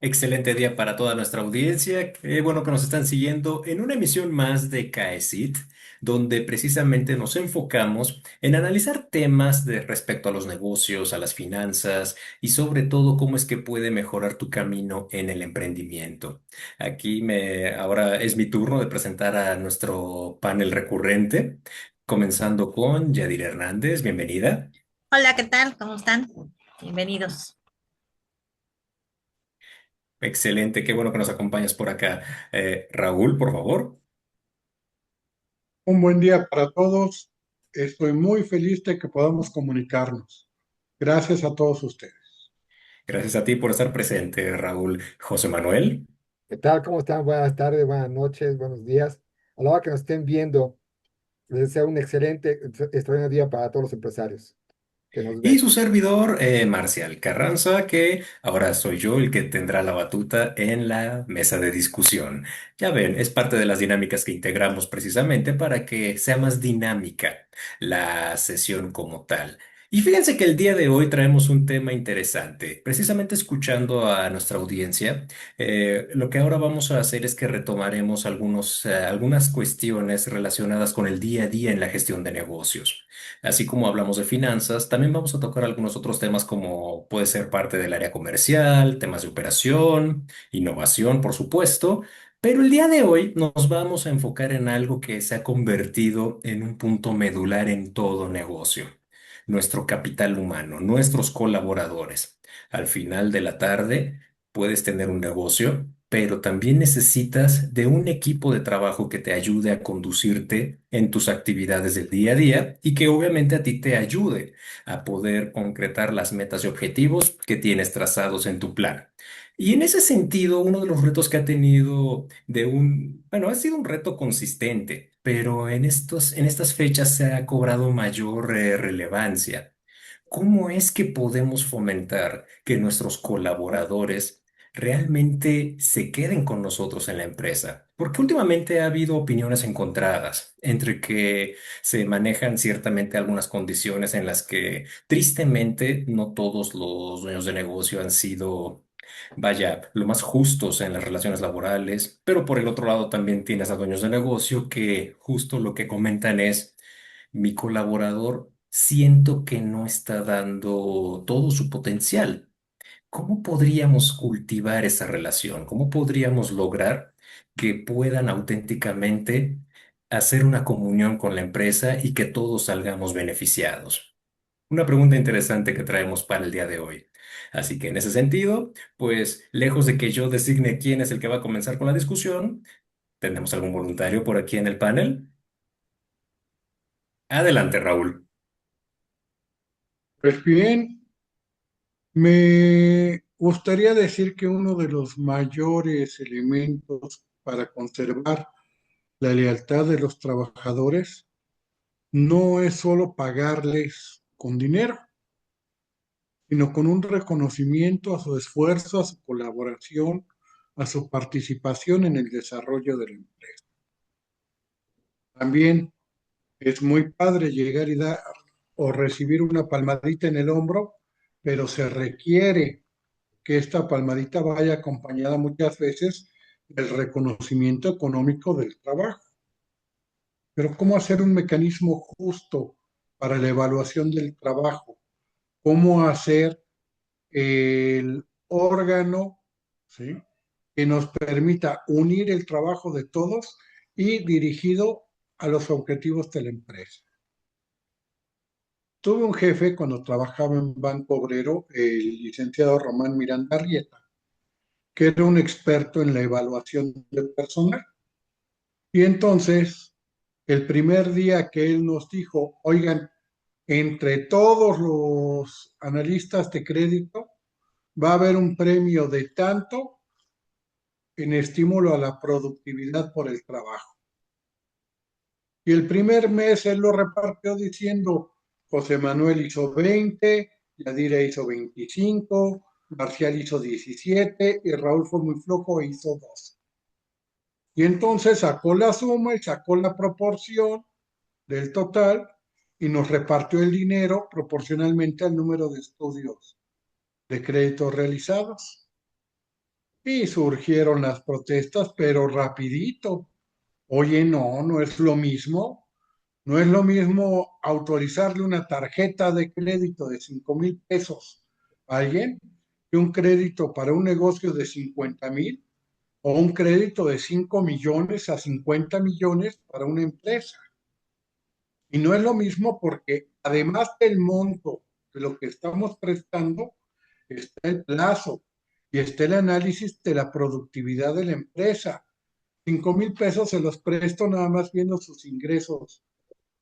Excelente día para toda nuestra audiencia. Qué bueno que nos están siguiendo en una emisión más de CAECIT, donde precisamente nos enfocamos en analizar temas de respecto a los negocios, a las finanzas y sobre todo cómo es que puede mejorar tu camino en el emprendimiento. Ahora es mi turno de presentar a nuestro panel recurrente, comenzando con Yadir Hernández. Bienvenida. Hola, ¿qué tal? ¿Cómo están? Bienvenidos. Excelente, qué bueno que nos acompañas por acá. Raúl, por favor. Un buen día para todos. Estoy muy feliz de que podamos comunicarnos. Gracias a todos ustedes. Gracias a ti por estar presente, Raúl. José Manuel. ¿Qué tal? ¿Cómo están? Buenas tardes, buenas noches, buenos días. A la hora que nos estén viendo, les deseo un excelente, extraordinario día para todos los empresarios que nos Y ven. su servidor, Marcial Carranza, que ahora soy yo el que tendrá la batuta en la mesa de discusión. Ya ven, es parte de las dinámicas que integramos precisamente para que sea más dinámica la sesión como tal. Y fíjense que el día de hoy traemos un tema interesante. Precisamente escuchando a nuestra audiencia, lo que ahora vamos a hacer es que retomaremos algunas cuestiones relacionadas con el día a día en la gestión de negocios. Así como hablamos de finanzas, también vamos a tocar algunos otros temas como puede ser parte del área comercial, temas de operación, innovación, por supuesto, pero el día de hoy nos vamos a enfocar en algo que se ha convertido en un punto medular en todo negocio, nuestro capital humano, nuestros colaboradores. Al final de la tarde, puedes tener un negocio, pero también necesitas de un equipo de trabajo que te ayude a conducirte en tus actividades del día a día y que obviamente a ti te ayude a poder concretar las metas y objetivos que tienes trazados en tu plan. Y en ese sentido, uno de los retos que ha tenido bueno, ha sido un reto consistente, pero en estas fechas se ha cobrado mayor relevancia. ¿Cómo es que podemos fomentar que nuestros colaboradores realmente se queden con nosotros en la empresa? Porque últimamente ha habido opiniones encontradas entre que se manejan ciertamente algunas condiciones en las que tristemente no todos los dueños de negocio han sido, vaya, lo más justos en las relaciones laborales, pero por el otro lado también tienes a dueños de negocio que justo lo que comentan es mi colaborador siento que no está dando todo su potencial. ¿Cómo podríamos cultivar esa relación? ¿Cómo podríamos lograr que puedan auténticamente hacer una comunión con la empresa y que todos salgamos beneficiados? Una pregunta interesante que traemos para el día de hoy. Así que en ese sentido, pues lejos de que yo designe quién es el que va a comenzar con la discusión, ¿tenemos algún voluntario por aquí en el panel? Adelante, Raúl. Pues bien, me gustaría decir que uno de los mayores elementos para conservar la lealtad de los trabajadores no es solo pagarles con dinero, sino con un reconocimiento a su esfuerzo, a su colaboración, a su participación en el desarrollo de la empresa. También es muy padre llegar y dar o recibir una palmadita en el hombro, pero se requiere que esta palmadita vaya acompañada muchas veces del reconocimiento económico del trabajo. Pero ¿cómo hacer un mecanismo justo para la evaluación del trabajo? ¿Cómo hacer el órgano, ¿sí?, que nos permita unir el trabajo de todos y dirigido a los objetivos de la empresa? Tuve un jefe cuando trabajaba en Banco Obrero, el licenciado Román Miranda Arrieta, que era un experto en la evaluación del personal. Y entonces, el primer día que él nos dijo, oigan, entre todos los analistas de crédito va a haber un premio de tanto en estímulo a la productividad por el trabajo. Y el primer mes él lo repartió diciendo, José Manuel hizo 20, Yadira hizo 25, Marcial hizo 17 y Raúl fue muy flojo e hizo 12. Y entonces sacó la suma y sacó la proporción del total y nos repartió el dinero proporcionalmente al número de estudios de créditos realizados. Y surgieron las protestas, pero rapidito. Oye, no, no es lo mismo. No es lo mismo autorizarle una tarjeta de crédito de 5,000 pesos a alguien que un crédito para un negocio de 50,000 o un crédito de 5 millones a 50 millones para una empresa. Y no es lo mismo porque además del monto de lo que estamos prestando, está el plazo y está el análisis de la productividad de la empresa. 5,000 pesos se los presto nada más viendo sus ingresos,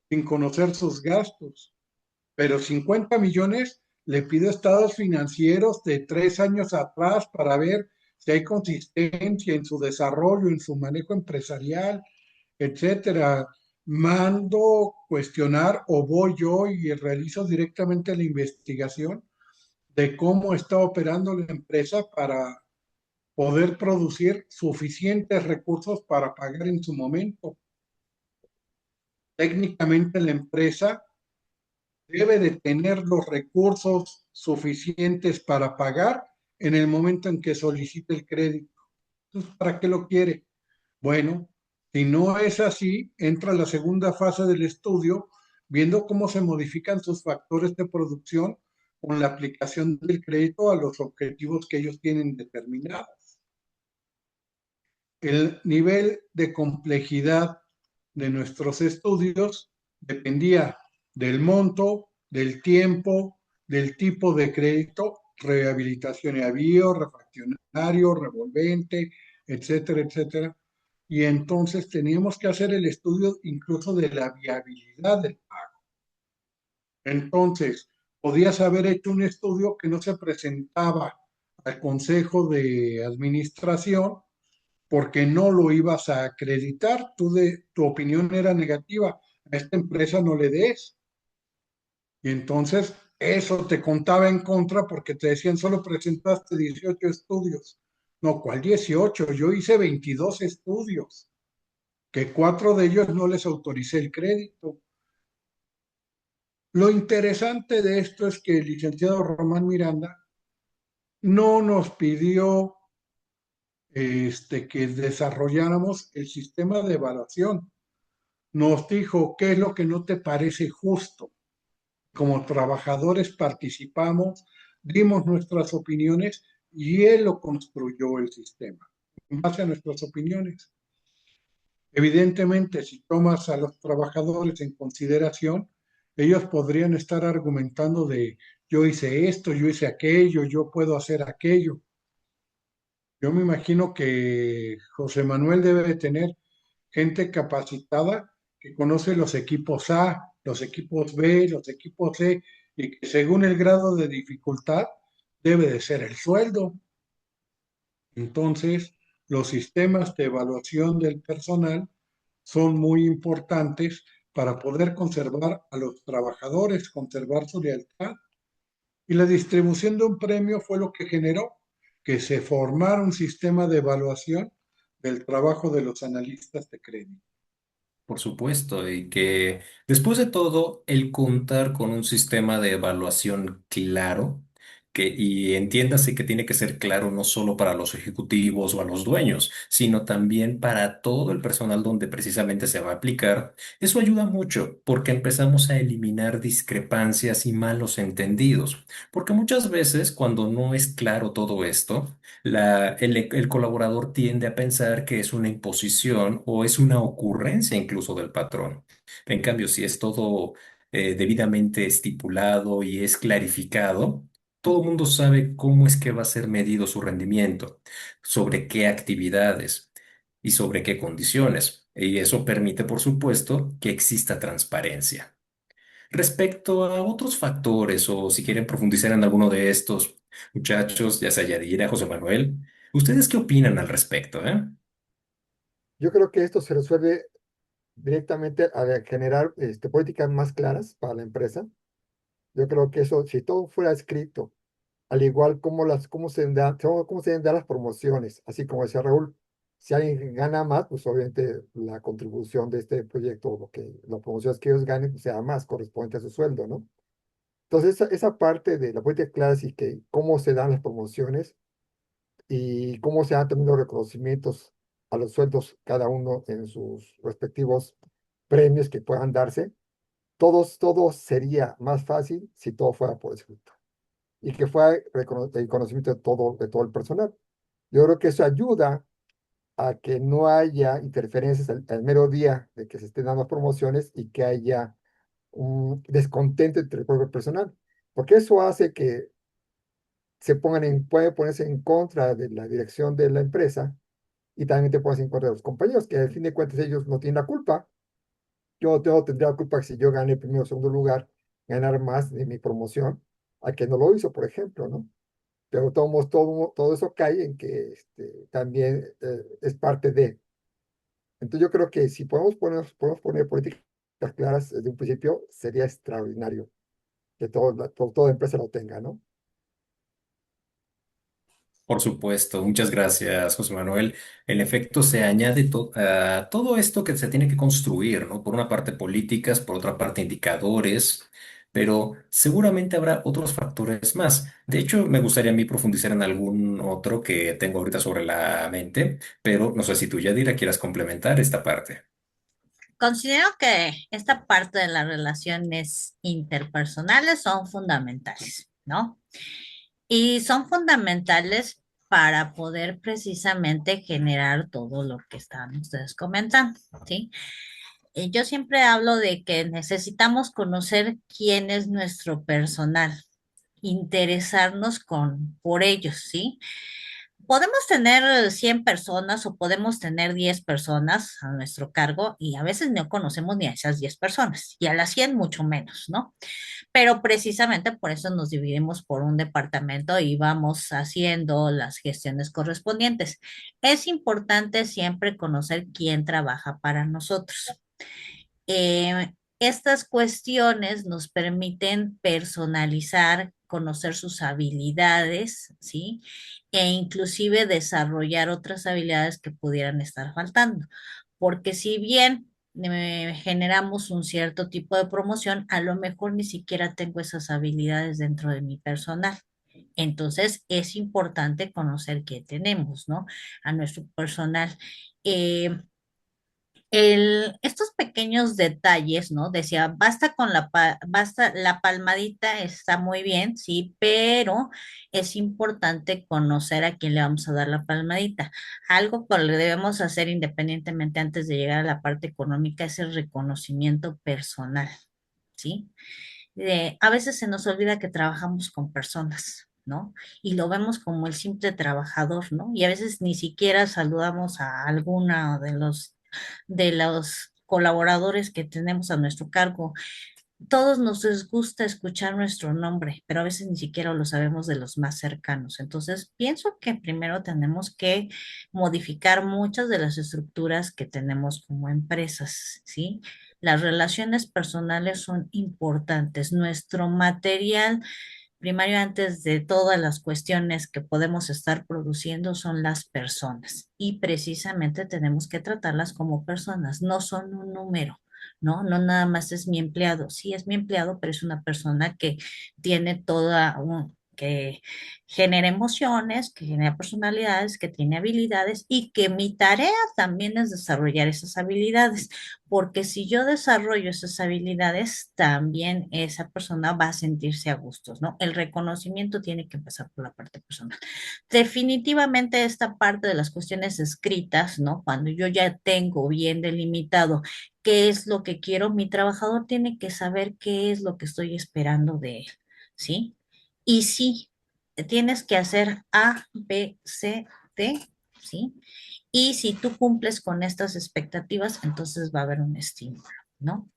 sin conocer sus gastos. Pero 50 millones le pido estados financieros de 3 años atrás para ver si hay consistencia en su desarrollo, en su manejo empresarial, etcétera. Mando cuestionar o voy yo y realizo directamente la investigación de cómo está operando la empresa para poder producir suficientes recursos para pagar en su momento. Técnicamente la empresa debe de tener los recursos suficientes para pagar en el momento en que solicite el crédito. Entonces, ¿para qué lo quiere? Bueno, si no es así, entra la segunda fase del estudio, viendo cómo se modifican sus factores de producción con la aplicación del crédito a los objetivos que ellos tienen determinados. El nivel de complejidad de nuestros estudios dependía del monto, del tiempo, del tipo de crédito, rehabilitación y avío, refaccionario, revolvente, etcétera, etcétera. Y entonces teníamos que hacer el estudio incluso de la viabilidad del pago. Entonces, podías haber hecho un estudio que no se presentaba al Consejo de Administración porque no lo ibas a acreditar, tu opinión era negativa, a esta empresa no le des. Y entonces eso te contaba en contra porque te decían solo presentaste 18 estudios. No, ¿cuál 18? Yo hice 22 estudios, que 4 de ellos no les autoricé el crédito. Lo interesante de esto es que el licenciado Román Miranda no nos pidió que desarrolláramos el sistema de evaluación. Nos dijo qué es lo que no te parece justo. Como trabajadores participamos, dimos nuestras opiniones y él lo construyó el sistema en base a nuestras opiniones. Evidentemente, si tomas a los trabajadores en consideración, ellos podrían estar argumentando de yo hice esto, yo hice aquello, yo puedo hacer aquello. Yo me imagino que José Manuel debe de tener gente capacitada que conoce los equipos A, los equipos B, los equipos C, y que según el grado de dificultad debe de ser el sueldo. Entonces, los sistemas de evaluación del personal son muy importantes para poder conservar a los trabajadores, conservar su lealtad. Y la distribución de un premio fue lo que generó que se formara un sistema de evaluación del trabajo de los analistas de crédito. Por supuesto, y que después de todo, el contar con un sistema de evaluación claro, y entiéndase que tiene que ser claro no solo para los ejecutivos o a los dueños, sino también para todo el personal donde precisamente se va a aplicar, eso ayuda mucho porque empezamos a eliminar discrepancias y malos entendidos, porque muchas veces cuando no es claro todo esto, el colaborador tiende a pensar que es una imposición o es una ocurrencia incluso del patrón. En cambio, si es todo debidamente estipulado y es clarificado, todo el mundo sabe cómo es que va a ser medido su rendimiento, sobre qué actividades y sobre qué condiciones. Y eso permite, por supuesto, que exista transparencia. Respecto a otros factores, o si quieren profundizar en alguno de estos, muchachos, ya sea Yadira, José Manuel, ¿ustedes qué opinan al respecto, Yo creo que esto se resuelve directamente a generar políticas más claras para la empresa. Yo creo que eso, si todo fuera escrito, al igual como cómo cómo se deben dar las promociones, así como decía Raúl, si alguien gana más, pues obviamente la contribución de este proyecto, las promociones que ellos ganen, pues, sea más correspondiente a su sueldo, ¿no? Entonces, esa parte de la política clara, y que cómo se dan las promociones, y cómo se han tenido reconocimientos a los sueldos cada uno en sus respectivos premios que puedan darse, todo sería más fácil si todo fuera por escrito y que fuera el conocimiento de todo el personal. Yo creo que eso ayuda a que no haya interferencias al mero día de que se estén dando promociones y que haya un descontento entre el propio personal, porque eso hace que puede ponerse en contra de la dirección de la empresa y también te pones en contra de los compañeros, que al fin de cuentas ellos no tienen la culpa. Yo tendría la culpa que si yo gané primero o segundo lugar, ganar más de mi promoción a que no lo hizo, por ejemplo, ¿no? Pero todo eso cae en que también es parte de. Entonces yo creo que si podemos poner políticas claras desde un principio, sería extraordinario que toda empresa lo tenga, ¿no? Por supuesto, muchas gracias, José Manuel. En efecto, se añade a todo esto que se tiene que construir, ¿no? Por una parte políticas, por otra parte indicadores, pero seguramente habrá otros factores más. De hecho, me gustaría a mí profundizar en algún otro que tengo ahorita sobre la mente, pero no sé si tú, Yadira, quieras complementar esta parte. Considero que esta parte de las relaciones interpersonales son fundamentales, ¿no? Y son fundamentales para poder precisamente generar todo lo que están ustedes comentando, ¿sí? Yo siempre hablo de que necesitamos conocer quién es nuestro personal, interesarnos por ellos, ¿sí? Podemos tener 100 personas o podemos tener 10 personas a nuestro cargo y a veces no conocemos ni a esas 10 personas y a las 100 mucho menos, ¿no? Pero precisamente por eso nos dividimos por un departamento y vamos haciendo las gestiones correspondientes. Es importante siempre conocer quién trabaja para nosotros. Estas cuestiones nos permiten personalizar, conocer sus habilidades, ¿sí? E inclusive desarrollar otras habilidades que pudieran estar faltando. Porque si bien generamos un cierto tipo de promoción, a lo mejor ni siquiera tengo esas habilidades dentro de mi personal. Entonces es importante conocer qué tenemos, ¿no? A nuestro personal. Eh, estos pequeños detalles, ¿no? Decía, basta, la palmadita está muy bien, sí, pero es importante conocer a quién le vamos a dar la palmadita. Algo que le debemos hacer independientemente antes de llegar a la parte económica es el reconocimiento personal, ¿sí? A veces se nos olvida que trabajamos con personas, ¿no? Y lo vemos como el simple trabajador, ¿no? Y a veces ni siquiera saludamos a alguna de los colaboradores que tenemos a nuestro cargo. Todos nos les gusta escuchar nuestro nombre, pero a veces ni siquiera lo sabemos de los más cercanos. Entonces, pienso que primero tenemos que modificar muchas de las estructuras que tenemos como empresas, ¿sí? Las relaciones personales son importantes. Nuestro material primario antes de todas las cuestiones que podemos estar produciendo son las personas y precisamente tenemos que tratarlas como personas, no son un número. ¿No? No nada más es mi empleado. Sí, es mi empleado, pero es una persona que tiene que genera emociones, que genera personalidades, que tiene habilidades y que mi tarea también es desarrollar esas habilidades, porque si yo desarrollo esas habilidades, también esa persona va a sentirse a gustos, ¿no? El reconocimiento tiene que empezar por la parte personal. Definitivamente esta parte de las cuestiones escritas, ¿no? Cuando yo ya tengo bien delimitado qué es lo que quiero, mi trabajador tiene que saber qué es lo que estoy esperando de él, ¿sí? Y sí, tienes que hacer A, B, C, D, ¿sí? Y si tú cumples con estas expectativas, entonces va a haber un estímulo, ¿no?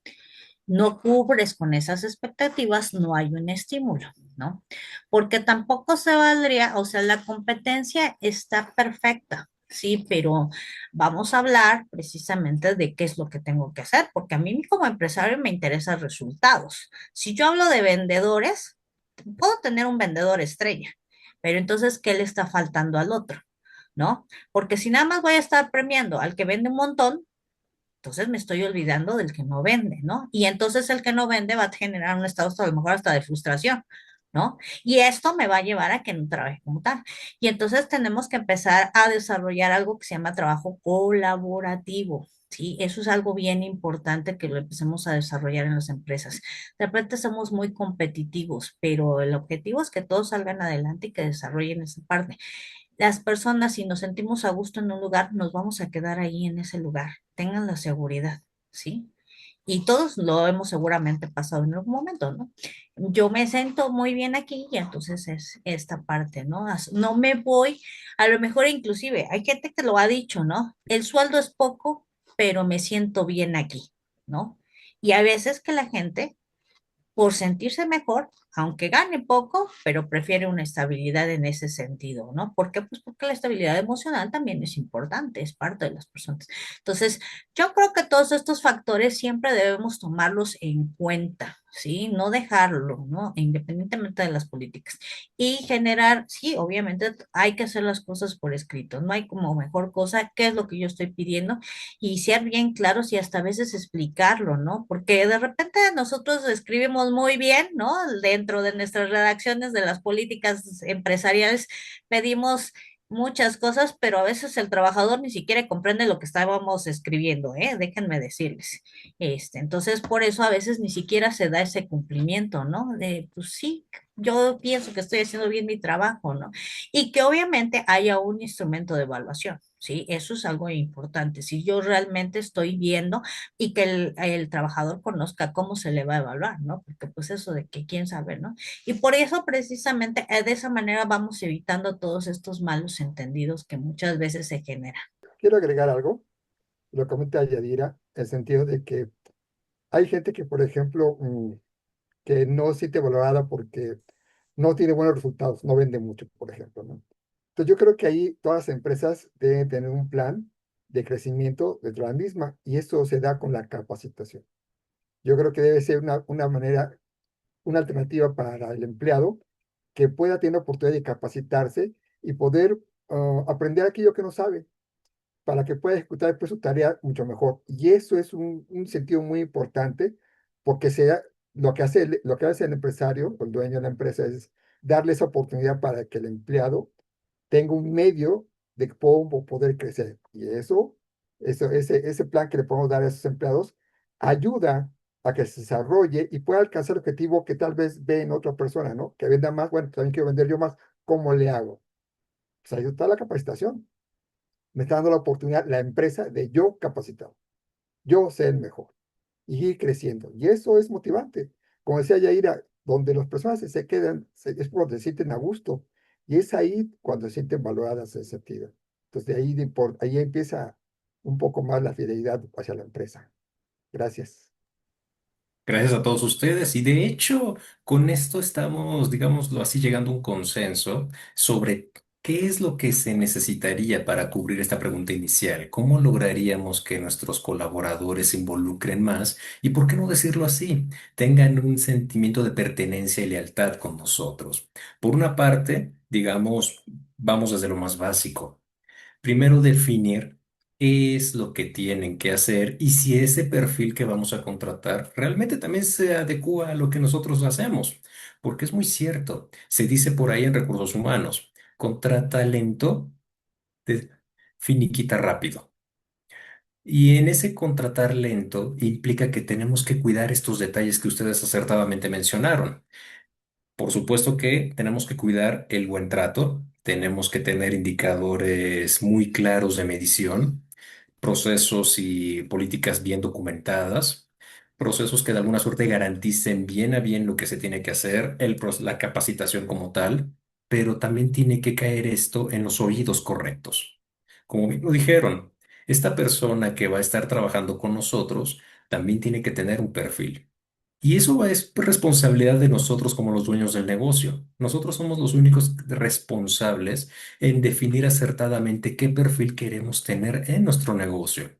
No cubres con esas expectativas, no hay un estímulo, ¿no? Porque tampoco se valdría, o sea, la competencia está perfecta, sí, pero vamos a hablar precisamente de qué es lo que tengo que hacer, porque a mí como empresario me interesan resultados. Si yo hablo de vendedores, puedo tener un vendedor estrella, pero entonces, ¿qué le está faltando al otro? ¿No? Porque si nada más voy a estar premiando al que vende un montón, entonces me estoy olvidando del que no vende, ¿no? Y entonces el que no vende va a generar un estado a lo mejor hasta de frustración, ¿no? Y esto me va a llevar a que no trabaje como tal. Y entonces tenemos que empezar a desarrollar algo que se llama trabajo colaborativo. Sí, eso es algo bien importante que lo empecemos a desarrollar en las empresas. De repente somos muy competitivos, pero el objetivo es que todos salgan adelante y que desarrollen esa parte. Las personas, si nos sentimos a gusto en un lugar, nos vamos a quedar ahí en ese lugar. Tengan la seguridad, ¿sí? Y todos lo hemos seguramente pasado en algún momento, ¿no? Yo me siento muy bien aquí y entonces es esta parte, ¿no? No me voy, a lo mejor inclusive, hay gente que lo ha dicho, ¿no? El sueldo es poco, pero me siento bien aquí, ¿no? Y a veces que la gente por sentirse mejor, aunque gane poco, pero prefiere una estabilidad en ese sentido, ¿no? ¿Por qué? Pues porque la estabilidad emocional también es importante, es parte de las personas. Entonces, yo creo que todos estos factores siempre debemos tomarlos en cuenta, ¿sí? No dejarlo, ¿no? Independientemente de las políticas. Y generar, sí, obviamente hay que hacer las cosas por escrito, no hay como mejor cosa, qué es lo que yo estoy pidiendo y ser bien claros y hasta a veces explicarlo, ¿no? Porque de repente nosotros escribimos muy bien, ¿no? Dentro de nuestras redacciones de las políticas empresariales pedimos muchas cosas, pero a veces el trabajador ni siquiera comprende lo que estábamos escribiendo, ¿eh? Déjenme decirles. Entonces, por eso a veces ni siquiera se da ese cumplimiento, ¿no? De, pues sí, yo pienso que estoy haciendo bien mi trabajo, ¿no? Y que obviamente haya un instrumento de evaluación, ¿sí? Eso es algo importante. Si yo realmente estoy viendo y que el trabajador conozca cómo se le va a evaluar, ¿no? Porque pues eso de que quién sabe, ¿no? Y por eso precisamente de esa manera vamos evitando todos estos malos entendidos que muchas veces se generan. Quiero agregar algo, lo comenta Yadira, en el sentido de que hay gente que, por ejemplo, que no se siente valorada porque no tiene buenos resultados, no vende mucho, por ejemplo, ¿no? Entonces yo creo que ahí todas las empresas deben tener un plan de crecimiento dentro de la misma y eso se da con la capacitación. Yo creo que debe ser una manera, una alternativa para el empleado que pueda tener oportunidad de capacitarse y poder aprender aquello que no sabe para que pueda ejecutar después su tarea mucho mejor. Y eso es un sentido muy importante porque lo que hace el empresario o el dueño de la empresa es darle esa oportunidad para que el empleado tenga un medio de poder crecer. Y ese plan que le podemos dar a esos empleados ayuda a que se desarrolle y pueda alcanzar el objetivo que tal vez ve en otra persona, ¿no? Que venda más, bueno, también quiero vender yo más, ¿cómo le hago? Pues ahí está la capacitación. Me está dando la oportunidad la empresa de yo capacitar, yo ser el mejor y ir creciendo. Y eso es motivante. Como decía Yaira, donde las personas se quedan, es porque se sienten a gusto. Y es ahí cuando se sienten valoradas en ese sentido. Entonces, ahí empieza un poco más la fidelidad hacia la empresa. Gracias. Gracias a todos ustedes y de hecho con esto estamos, digámoslo así, llegando a un consenso sobre qué es lo que se necesitaría para cubrir esta pregunta inicial, cómo lograríamos que nuestros colaboradores se involucren más y, por qué no decirlo así, tengan un sentimiento de pertenencia y lealtad con nosotros. Por una parte, digamos, vamos desde lo más básico. Primero definir qué es lo que tienen que hacer y si ese perfil que vamos a contratar realmente también se adecua a lo que nosotros hacemos. Porque es muy cierto, se dice por ahí en recursos humanos, contrata lento, te finiquita rápido. Y en ese contratar lento implica que tenemos que cuidar estos detalles que ustedes acertadamente mencionaron. Por supuesto que tenemos que cuidar el buen trato, tenemos que tener indicadores muy claros de medición, procesos y políticas bien documentadas, procesos que de alguna suerte garanticen bien a bien lo que se tiene que hacer, la capacitación como tal, pero también tiene que caer esto en los oídos correctos. Como bien lo dijeron, esta persona que va a estar trabajando con nosotros también tiene que tener un perfil. Y eso es responsabilidad de nosotros como los dueños del negocio. Nosotros somos los únicos responsables en definir acertadamente qué perfil queremos tener en nuestro negocio.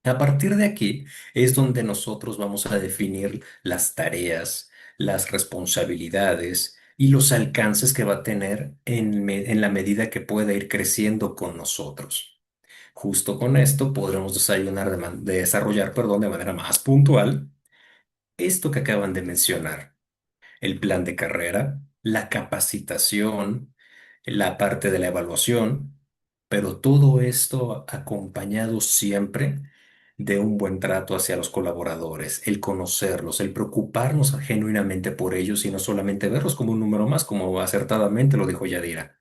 A partir de aquí es donde nosotros vamos a definir las tareas, las responsabilidades y los alcances que va a tener en la medida que pueda ir creciendo con nosotros. Justo con esto podremos desarrollar, perdón, de manera más puntual esto que acaban de mencionar, el plan de carrera, la capacitación, la parte de la evaluación, pero todo esto acompañado siempre de un buen trato hacia los colaboradores, el conocerlos, el preocuparnos genuinamente por ellos y no solamente verlos como un número más, como acertadamente lo dijo Yadira.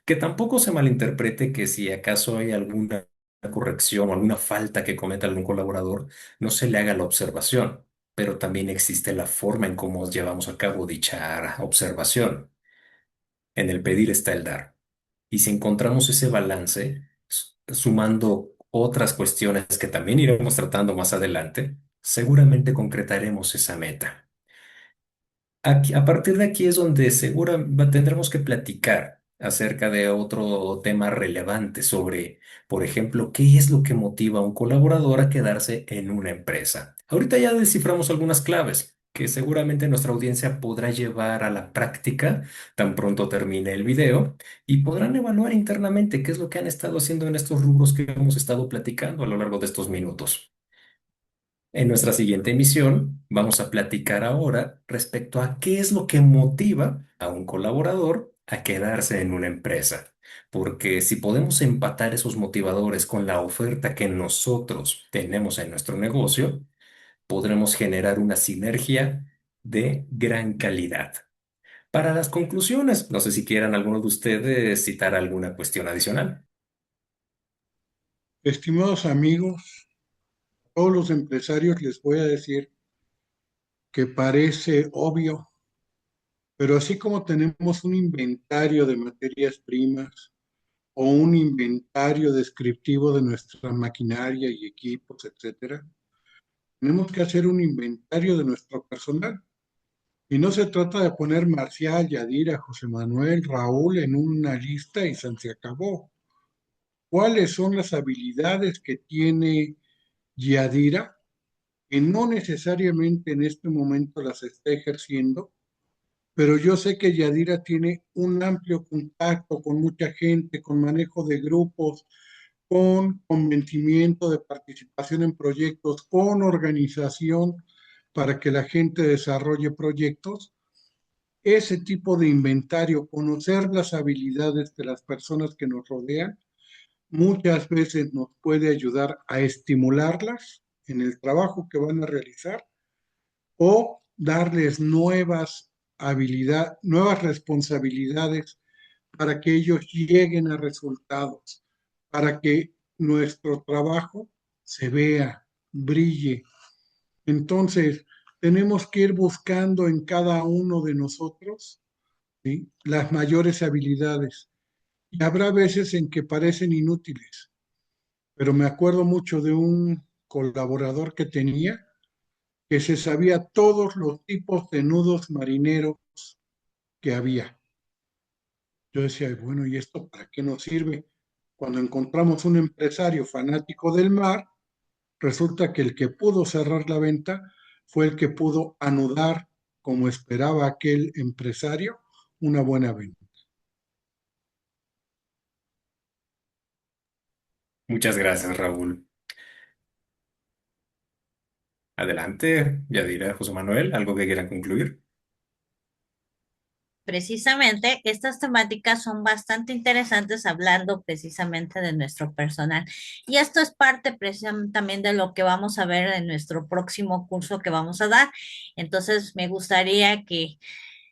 Que tampoco se malinterprete que si acaso hay alguna corrección o alguna falta que cometa algún colaborador, no se le haga la observación, pero también existe la forma en cómo llevamos a cabo dicha observación. En el pedir está el dar. Y si encontramos ese balance, sumando otras cuestiones que también iremos tratando más adelante, seguramente concretaremos esa meta. A partir de aquí es donde tendremos que platicar acerca de otro tema relevante sobre, por ejemplo, qué es lo que motiva a un colaborador a quedarse en una empresa. Ahorita ya desciframos algunas claves que seguramente nuestra audiencia podrá llevar a la práctica tan pronto termine el video y podrán evaluar internamente qué es lo que han estado haciendo en estos rubros que hemos estado platicando a lo largo de estos minutos. En nuestra siguiente emisión vamos a platicar ahora respecto a qué es lo que motiva a un colaborador a quedarse en una empresa. Porque si podemos empatar esos motivadores con la oferta que nosotros tenemos en nuestro negocio, podremos generar una sinergia de gran calidad. Para las conclusiones, no sé si quieran alguno de ustedes citar alguna cuestión adicional. Estimados amigos, a todos los empresarios les voy a decir que parece obvio, pero así como tenemos un inventario de materias primas o un inventario descriptivo de nuestra maquinaria y equipos, etcétera, tenemos que hacer un inventario de nuestro personal. Y no se trata de poner Marcial, Yadira, José Manuel, Raúl en una lista y se acabó. ¿Cuáles son las habilidades que tiene Yadira que no necesariamente en este momento las está ejerciendo? Pero yo sé que Yadira tiene un amplio contacto con mucha gente, con manejo de grupos, con convencimiento de participación en proyectos, con organización para que la gente desarrolle proyectos. Ese tipo de inventario, conocer las habilidades de las personas que nos rodean, muchas veces nos puede ayudar a estimularlas en el trabajo que van a realizar o darles nuevas habilidades, nuevas responsabilidades para que ellos lleguen a resultados, para que nuestro trabajo se vea, brille. Entonces, tenemos que ir buscando en cada uno de nosotros, ¿sí?, las mayores habilidades. Y habrá veces en que parecen inútiles, pero me acuerdo mucho de un colaborador que tenía que se sabía todos los tipos de nudos marineros que había. Yo decía, bueno, ¿y esto para qué nos sirve? Cuando encontramos un empresario fanático del mar, resulta que el que pudo cerrar la venta fue el que pudo anudar, como esperaba aquel empresario, una buena venta. Muchas gracias, Raúl. Adelante, Yadira, José Manuel, ¿algo que quieran concluir? Precisamente, estas temáticas son bastante interesantes hablando precisamente de nuestro personal. Y esto es parte precisamente también de lo que vamos a ver en nuestro próximo curso que vamos a dar. Entonces, me gustaría que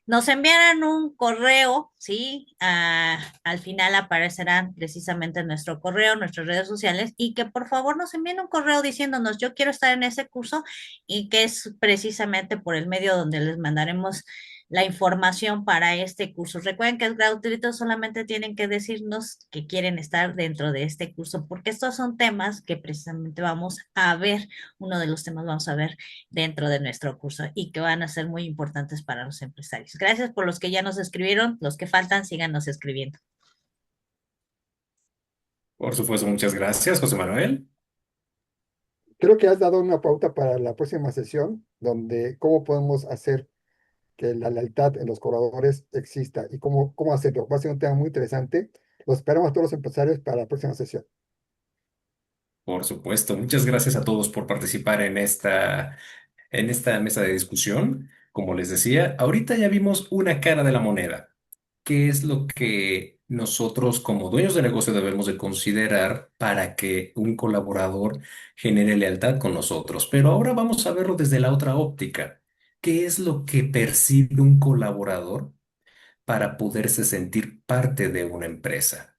nos enviaran un correo, ¿sí? Al final aparecerán precisamente nuestro correo, nuestras redes sociales, y que por favor nos envíen un correo diciéndonos, yo quiero estar en ese curso y que es precisamente por el medio donde les mandaremos la información para este curso. Recuerden que es gratuito, solamente tienen que decirnos que quieren estar dentro de este curso, porque estos son temas que precisamente vamos a ver, uno de los temas vamos a ver dentro de nuestro curso y que van a ser muy importantes para los empresarios. Gracias por los que ya nos escribieron, los que faltan, síganos escribiendo. Por supuesto, muchas gracias, José Manuel. Creo que has dado una pauta para la próxima sesión, donde cómo podemos hacer que la lealtad en los colaboradores exista y cómo hacerlo. Va a ser un tema muy interesante. Los esperamos a todos los empresarios para la próxima sesión. Por supuesto, muchas gracias a todos por participar en esta mesa de discusión. Como les decía, ahorita ya vimos una cara de la moneda. ¿Qué es lo que nosotros como dueños de negocio debemos de considerar para que un colaborador genere lealtad con nosotros? Pero ahora vamos a verlo desde la otra óptica. ¿Qué es lo que percibe un colaborador para poderse sentir parte de una empresa?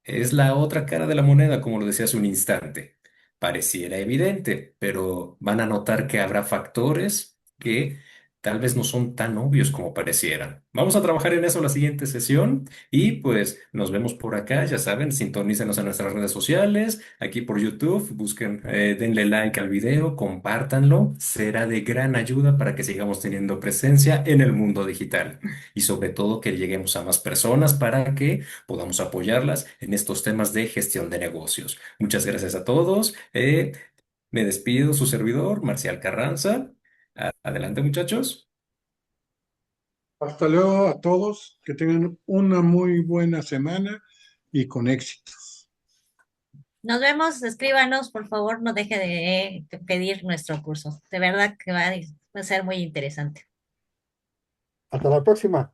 Es la otra cara de la moneda, como lo decía hace un instante. Pareciera evidente, pero van a notar que habrá factores que tal vez no son tan obvios como parecieran. Vamos a trabajar en eso la siguiente sesión y pues nos vemos por acá, ya saben, sintonícenos en nuestras redes sociales, aquí por YouTube, busquen, denle like al video, compártanlo, será de gran ayuda para que sigamos teniendo presencia en el mundo digital y sobre todo que lleguemos a más personas para que podamos apoyarlas en estos temas de gestión de negocios. Muchas gracias a todos. Me despido, su servidor, Marcial Carranza. Adelante, muchachos. Hasta luego a todos, que tengan una muy buena semana y con éxito. Nos vemos, escríbanos, por favor, no deje de pedir nuestro curso. De verdad que va a ser muy interesante. Hasta la próxima.